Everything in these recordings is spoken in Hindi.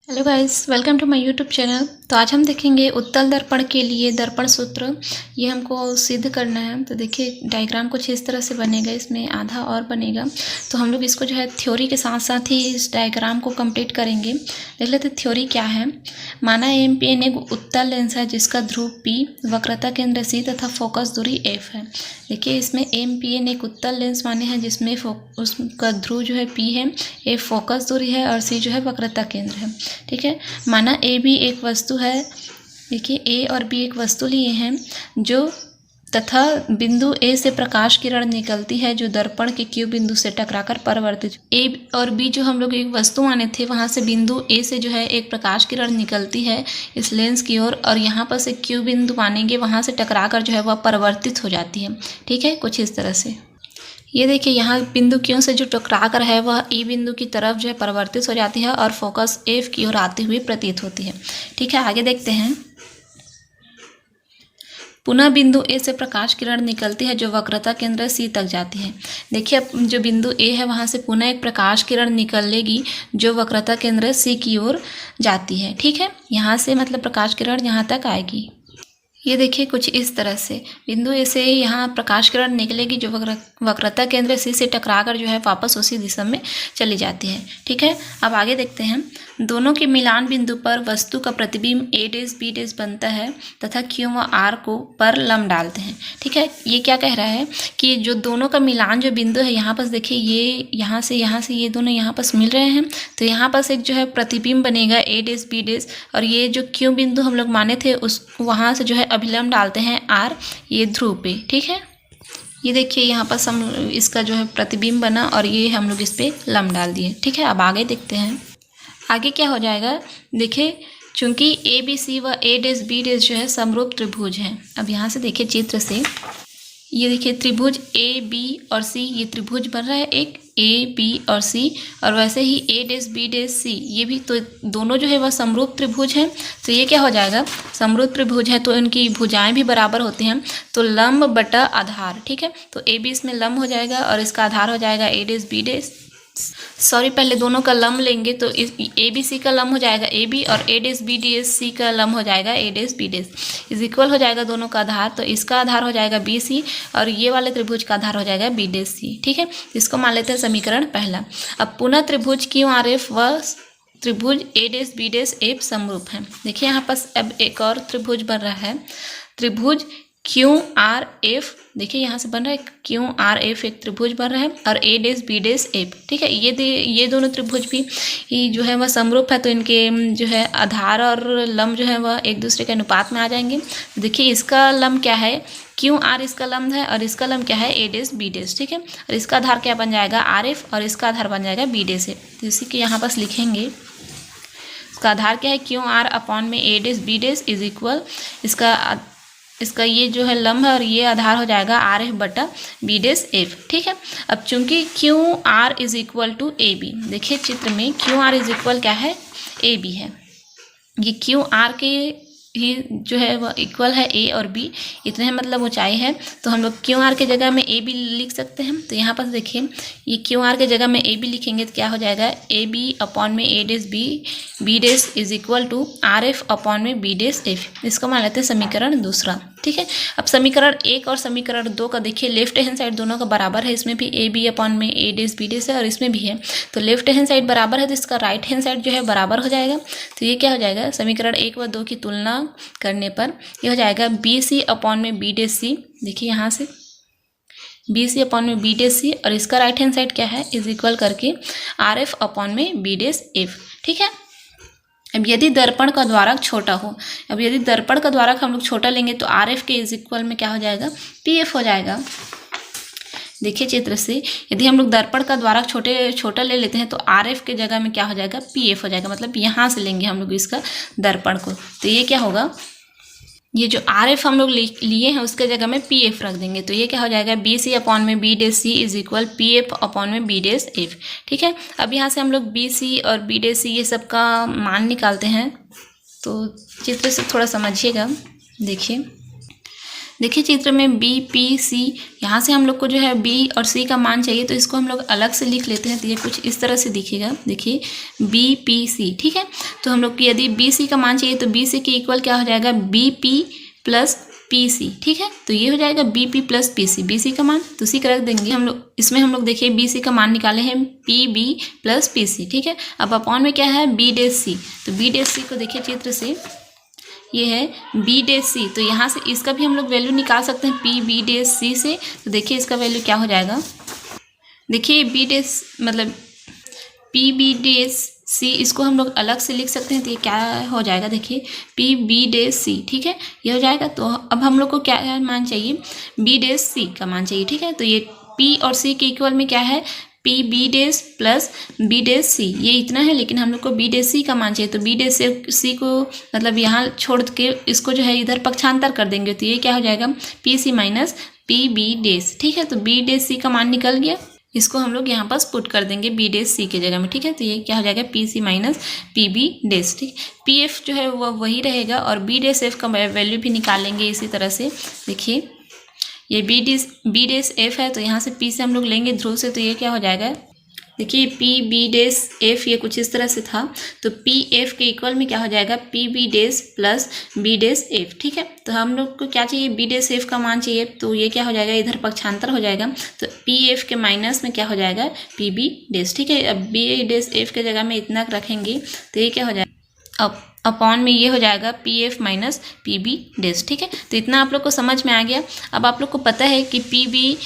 Hello guys, welcome to my YouTube channel. तो आज हम देखेंगे उत्तल दर्पण के लिए दर्पण सूत्र। ये हमको सिद्ध करना है। तो देखिए डायग्राम कुछ इस तरह से बनेगा, इसमें आधा और बनेगा। तो हम लोग इसको जो है थ्योरी के साथ साथ ही इस डायग्राम को कंप्लीट करेंगे। देख लेते थ्योरी क्या है। माना एमपीएन एक उत्तल लेंस है जिसका ध्रुव P, वक्रता केंद्र C तथा फोकस दूरी F है। देखिए इसमें एमपीएन एक उत्तल लेंस माने हैं जिसमें उसका ध्रुव जो है P है, F फोकस दूरी है और C जो है वक्रता केंद्र है। ठीक है। माना ए भी एक वस्तु है। देखिए ए और बी एक वस्तु लिए हैं जो तथा बिंदु ए से प्रकाश किरण निकलती है जो दर्पण के Q बिंदु से टकराकर परावर्तित। ए और बी जो हम लोग एक वस्तु माने थे, वहाँ से बिंदु ए से जो है एक प्रकाश किरण निकलती है इस लेंस की ओर, और यहाँ पर से Q बिंदु मानेंगे, वहाँ से टकराकर जो है वह परावर्तित हो जाती है। ठीक है, कुछ इस तरह से। ये देखिए यहाँ बिंदु Q से जो टकरा कर है वह E बिंदु की तरफ जो है परावर्तित हो जाती है और फोकस F की ओर आती हुई प्रतीत होती है। ठीक है, आगे देखते हैं। पुनः बिंदु A से प्रकाश किरण निकलती है जो वक्रता केंद्र C तक जाती है। देखिए अब जो बिंदु A है वहाँ से पुनः एक प्रकाश किरण निकलेगी जो वक्रता केंद्र C की ओर जाती है। ठीक है, यहाँ से मतलब प्रकाश किरण यहाँ तक आएगी। ये देखिए कुछ इस तरह से बिंदु ए से यहाँ प्रकाश किरण निकलेगी जो वक्रता केंद्र C से टकराकर जो है वापस उसी दिशा में चली जाती है। ठीक है, अब आगे देखते हैं। दोनों के मिलान बिंदु पर वस्तु का प्रतिबिंब A' B' बनता है तथा Q व R को पर लंब डालते हैं। ठीक है, ये क्या कह रहा है कि जो दोनों का मिलान जो बिंदु है, यहाँ पर देखिए ये यहाँ से ये दोनों यहाँ पर मिल रहे हैं, तो यहाँ पर एक जो है प्रतिबिंब बनेगा A', और ये जो Q बिंदु हम लोग माने थे उस वहाँ से जो है अभिलंब डालते हैं R ये ध्रुव पे। ठीक है, ये देखिए यहाँ पर हम इसका जो है प्रतिबिंब बना और ये हम लोग इस पे लंब डाल दिए। ठीक है, अब आगे देखते हैं। आगे क्या हो जाएगा। देखिए चूंकि ABC व A', जो है समरूप त्रिभुज हैं। अब यहाँ से देखिए चित्र से, ये देखिए त्रिभुज AB और C, ये त्रिभुज बन रहा है एक AB और C, और वैसे ही A', C, ये भी तो दोनों जो है वह समरूप त्रिभुज हैं। तो ये क्या हो जाएगा, समरूप त्रिभुज है तो इनकी भुजाएं भी बराबर होती हैं, तो लंब बटा आधार। ठीक है, तो AB इसमें लंब हो जाएगा और इसका आधार हो जाएगा A', सॉरी पहले दोनों का लंब लेंगे तो इस ABC का लंब हो जाएगा AB और A', C का लंब हो जाएगा A', इज इक्वल हो जाएगा दोनों का आधार, तो इसका आधार हो जाएगा BC और ये वाले त्रिभुज का आधार हो जाएगा B'। ठीक है, इसको मान लेते हैं समीकरण पहला। अब पुनः त्रिभुज QRF व त्रिभुज A', समरूप है। देखिए यहाँ पर अब एक और त्रिभुज बन रहा है, त्रिभुज QRF। देखिए यहाँ से बन रहा है QRF, एक त्रिभुज बन रहा है, और A', ठीक है, ये दोनों त्रिभुज भी जो है वह समरूप है, तो इनके जो है आधार और लंब जो है वह एक दूसरे के अनुपात में आ जाएंगे। देखिए इसका लंब क्या है, QR इसका लंब है और इसका लंब क्या है A', ठीक है, और इसका आधार क्या बन जाएगा RF और इसका आधार बन जाएगा B'। इसी के यहाँ पास लिखेंगे, इसका आधार क्या है QR अपॉन में A', इज इक्वल इसका ये जो है लंब है और ये आधार हो जाएगा RF बटा B'। ठीक है, अब चूंकि QR is equal to AB, देखिए चित्र में QR इज इक्वल क्या है, AB है। ये QR के ही जो है वह इक्वल है A और B, इतने हैं मतलब ऊंचाई है, तो हम लोग QR के जगह में AB लिख सकते हैं। तो यहाँ पर देखिए ये QR के जगह में AB लिखेंगे तो क्या हो जाएगा, AB अपॉन में B' is equal to RF upon में B'। इसको मान लेते हैं समीकरण दूसरा। ठीक है, अब समीकरण 1 और समीकरण 2 का देखिए लेफ्ट हैंड साइड दोनों का बराबर है, इसमें भी AB अपॉन में A', है और इसमें भी है, तो लेफ्ट हैंड साइड बराबर है तो इसका राइट हैंड साइड जो है बराबर हो जाएगा। तो ये क्या हो जाएगा, समीकरण 1 व 2 की तुलना करने पर ये हो जाएगा BC अपॉन में B'। देखिए यहाँ से BC अपॉन में B', और इसका राइट हैंड साइड क्या है, इज इक्वल करके RF अपॉन में B'। ठीक है, अब यदि दर्पण का द्वारक छोटा हो, अब यदि दर्पण का द्वारक हम लोग छोटा लेंगे तो RF के इज इक्वल में क्या हो जाएगा, PF हो जाएगा। देखिए चित्र से, यदि हम लोग दर्पण का द्वारक छोटा ले लेते हैं तो RF के जगह में क्या हो जाएगा, PF हो जाएगा, मतलब यहाँ से लेंगे हम लोग इसका दर्पण को, तो ये क्या होगा, ये जो RF हम लोग लिए हैं उसके जगह में PF रख देंगे, तो ये क्या हो जाएगा, BC अपॉन में B', is equal PF upon में B'। ठीक है, अब यहाँ से हम लोग BC और B' ये सब का मान निकालते हैं, तो चित्र से थोड़ा समझिएगा। देखिए देखिए चित्र में बी पी सी, यहाँ से हम लोग को जो है बी और सी का मान चाहिए, तो इसको हम लोग अलग से लिख लेते हैं। तो ये कुछ इस तरह से दिखेगा, देखिए बी पी सी, ठीक है। तो हम लोग को यदि बी सी का मान चाहिए तो बी सी के इक्वल क्या हो जाएगा, B P plus P C, ठीक है। तो ये हो जाएगा B P plus P C, B C का मान तो उसी का रख देंगे हम लोग। इसमें हम लोग देखिए बी सी का मान निकाले हैं P B plus P C, ठीक है। अब अपॉन में क्या है, बी डैश सी, तो बी डैश सी को देखिए चित्र से, ये है बी डैश सी, तो यहाँ से इसका भी हम लोग वैल्यू निकाल सकते हैं पी बी डैश सी से। तो देखिए इसका वैल्यू क्या हो जाएगा, देखिए बी डैश मतलब पी बी डैश सी, इसको हम लोग अलग से लिख सकते हैं। तो ये क्या हो जाएगा, देखिए पी बी डैश सी, ठीक है, ये हो जाएगा। तो अब हम लोग को क्या मान चाहिए, बी डैश सी का मान चाहिए, ठीक है। तो ये पी और सी के इक्वल में क्या है, P B dash plus B dash C, ये इतना है, लेकिन हम लोग को बी डैश सी का मान चाहिए। तो बी डैश सी को मतलब यहाँ छोड़ के इसको जो है इधर पक्षांतर कर देंगे, तो ये क्या हो जाएगा, P C minus P B dash, ठीक है। तो बी डैश सी का मान निकल गया, इसको हम लोग यहाँ पास पुट कर देंगे बी डैश सी के जगह में, ठीक है। तो ये क्या हो जाएगा, P C minus P B dash, ठीक। पी एफ जो है वह वही रहेगा और बी डैश एफ का वैल्यू भी निकालेंगे इसी तरह से। देखिए ये बी डैश एफ है, तो यहाँ से पी से हम लोग लेंगे ध्रुव से, तो ये क्या हो जाएगा, देखिए पी बी डैश एफ, ये कुछ इस तरह से था। तो पी एफ के इक्वल में क्या हो जाएगा, P B dash plus B dash F, ठीक है। तो हम लोग को क्या चाहिए, बी डैश एफ का मान चाहिए, तो ये क्या हो जाएगा, इधर पक्षांतर हो जाएगा। तो पी एफ के माइनस में क्या हो जाएगा, पी बी डैश, ठीक है। अब बी डैश एफ के जगह में इतना रखेंगे, तो ये क्या हो जाएगा, अब अपॉन में ये हो जाएगा P F minus P B dash, ठीक है। तो इतना आप लोग को समझ में आ गया। अब आप लोग को पता है कि पी बी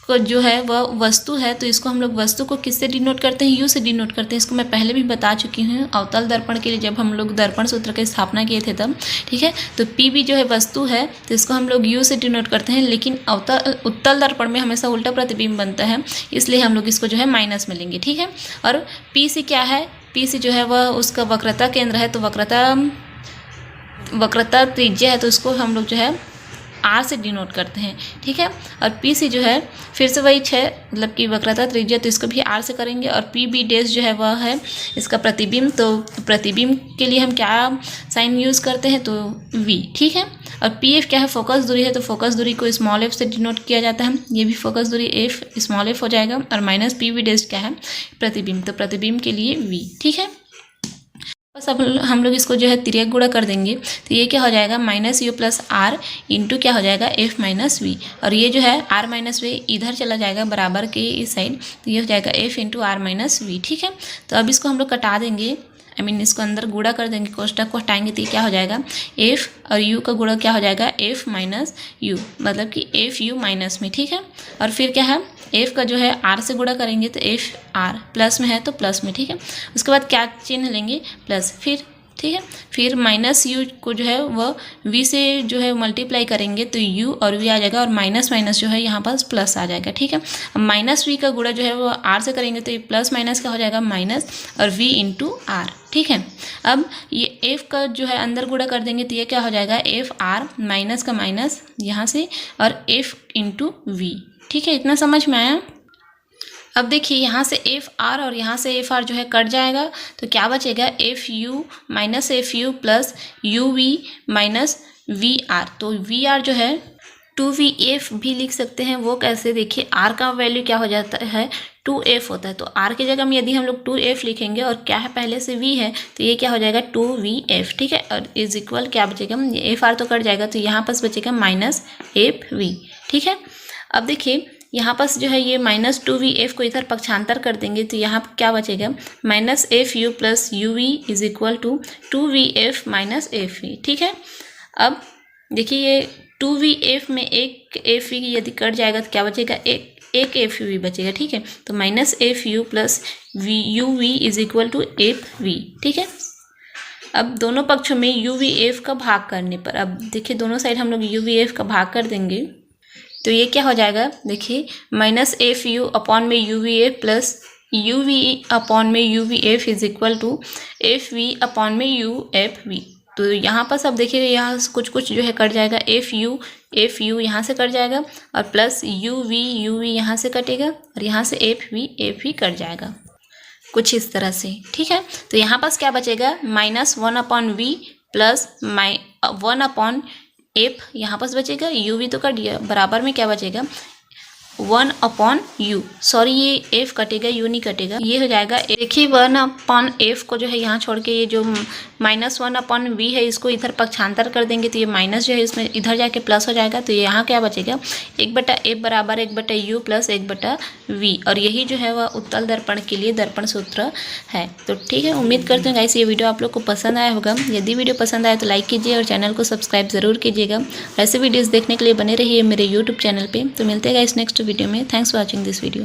को जो है वह वस्तु है, तो इसको हम लोग वस्तु को किससे डिनोट करते हैं, यू से डिनोट करते हैं। इसको मैं पहले भी बता चुकी हूँ अवतल दर्पण के लिए, जब हम लोग दर्पण सूत्र की स्थापना किए थे तब, ठीक है। तो पी बी जो है वस्तु है, तो इसको हम लोग यू से डिनोट करते हैं, लेकिन उत्तल दर्पण में हमेशा उल्टा प्रतिबिंब बनता है, इसलिए हम लोग इसको जो है माइनस में लेंगे, ठीक है। और पी सी क्या है, पी सी जो है वह उसका वक्रता केंद्र है, तो वक्रता त्रिज्या है, तो उसको हम लोग जो है आर से डिनोट करते हैं, ठीक है। और पी सी जो है फिर से वही 6 मतलब कि वक्रता त्रिज्या, तो इसको भी आर से करेंगे। और पी बी डैश जो है वह है इसका प्रतिबिंब, तो प्रतिबिंब के लिए हम क्या साइन यूज़ करते हैं, तो वी, ठीक है। और पी एफ क्या है, फोकस दूरी है, तो फोकस दूरी को स्मॉल एफ से डिनोट किया जाता है, ये भी फोकस दूरी एफ स्मॉल एफ हो जाएगा। और माइनस पी बी डैश क्या है, प्रतिबिंब, तो प्रतिबिंब के लिए वी, ठीक है। बस अब हम लोग इसको जो है तिर्यक गुणा कर देंगे, तो ये क्या हो जाएगा, minus U plus R into क्या हो जाएगा, एफ माइनस वी। और ये जो है आर माइनस वी इधर चला जाएगा बराबर के इस साइड, तो ये हो जाएगा F into R minus V, ठीक है। तो अब इसको हम लोग कटा देंगे, इसको अंदर गुणा कर देंगे, कोष्टक को हटाएंगे, तो ये क्या हो जाएगा, एफ और यू का गुणा क्या हो जाएगा, एफ माइनस यू, मतलब कि एफ यू माइनस में, ठीक है। और फिर क्या है, एफ का जो है आर से गुणा करेंगे, तो एफ आर प्लस में है तो प्लस में, ठीक है। उसके बाद क्या चिन्ह लेंगे, प्लस, फिर ठीक है। फिर माइनस यू को जो है वह वी से जो है मल्टीप्लाई करेंगे, तो यू और वी आ जाएगा, और माइनस माइनस जो है यहाँ पास प्लस आ जाएगा, ठीक है। अब माइनस वी का गुणा जो है वो आर से करेंगे, तो ये प्लस माइनस का हो जाएगा माइनस और वी इंटू आर, ठीक है। अब ये एफ का जो है अंदर गुणा कर देंगे, तो ये क्या हो जाएगा, एफ आर माइनस का माइनस यहाँ से और एफ इंटू वी, ठीक है। इतना समझ में आया। अब देखिए यहाँ से एफ आर और यहाँ से एफ आर जो है कट जाएगा, तो क्या बचेगा, F U minus F U plus U V minus V R. तो वी आर जो है 2vf भी लिख सकते हैं, वो कैसे, देखिए आर का वैल्यू क्या हो जाता है, 2f होता है, तो आर की जगह में यदि हम लोग 2f लिखेंगे और क्या है पहले से v है, तो ये क्या हो जाएगा 2vf, ठीक है। और इज इक्वल क्या बचेगा, एफ आर तो कट जाएगा, तो यहाँ पास बचेगा माइनस एफ वी, ठीक है। अब देखिए यहाँ पास जो है ये माइनस 2vf को इधर पक्षांतर कर देंगे, तो यहाँ पर क्या बचेगा, minus F U plus U V is equal to 2vf minus F V, ठीक है। अब देखिए ये 2vf में एक एफ वी यदि कट जाएगा तो क्या बचेगा, एक एफ वी बचेगा, ठीक है। तो minus F U plus V U V is equal to F V, ठीक है। अब दोनों पक्षों में यू वी एफ का भाग करने पर, अब देखिए दोनों साइड हम लोग यू वी एफ का भाग कर देंगे, तो ये क्या हो जाएगा, देखिए माइनस एफ यू अपॉन में U V F plus U V upon में U V F is equal to F V upon में यू एफ वी। तो यहाँ पर सब देखिए यहाँ कुछ जो है कट जाएगा, एफ यू यहाँ से कट जाएगा और प्लस यू वी यहाँ से कटेगा और यहाँ से एफ वी कट जाएगा, कुछ इस तरह से, ठीक है। तो यहाँ पास क्या बचेगा, minus 1 upon V plus 1 upon F यहाँ पास बचेगा, यू भी तो कट गया, बराबर में क्या बचेगा 1/u। सॉरी ये एफ कटेगा, यू नहीं कटेगा, ये हो जाएगा। देखिए 1/f को जो है यहाँ छोड़ के ये जो -1/v है इसको इधर पक्षांतर कर देंगे तो ये माइनस जो है इसमें इधर जाके प्लस हो जाएगा। तो यहाँ क्या बचेगा 1/f बराबर 1/u प्लस 1/v। और यही जो है वह उत्तल दर्पण के लिए दर्पण सूत्र है। तो ठीक है, उम्मीद करते हैं गाइस ये वीडियो आप लोग को पसंद आया होगा। यदि वीडियो पसंद आए तो लाइक कीजिए और चैनल को सब्सक्राइब ज़रूर कीजिएगा। ऐसे वीडियोज़ देखने के लिए बने रहिए मेरे यूट्यूब चैनल पर। तो मिलते हैं गाइस नेक्स्ट वीडियो में। Thanks for watching this video.